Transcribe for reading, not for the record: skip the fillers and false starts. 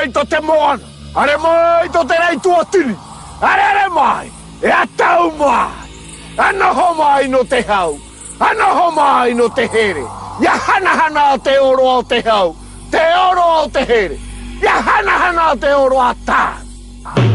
moito te moana. Are moito te rei tuotiri. Are mai. E atau mai. Anoho mai no te hau. Anoho mai no te here. Ia hana te oro o te hau. Te oro o te here. Ia hana te oro a tā.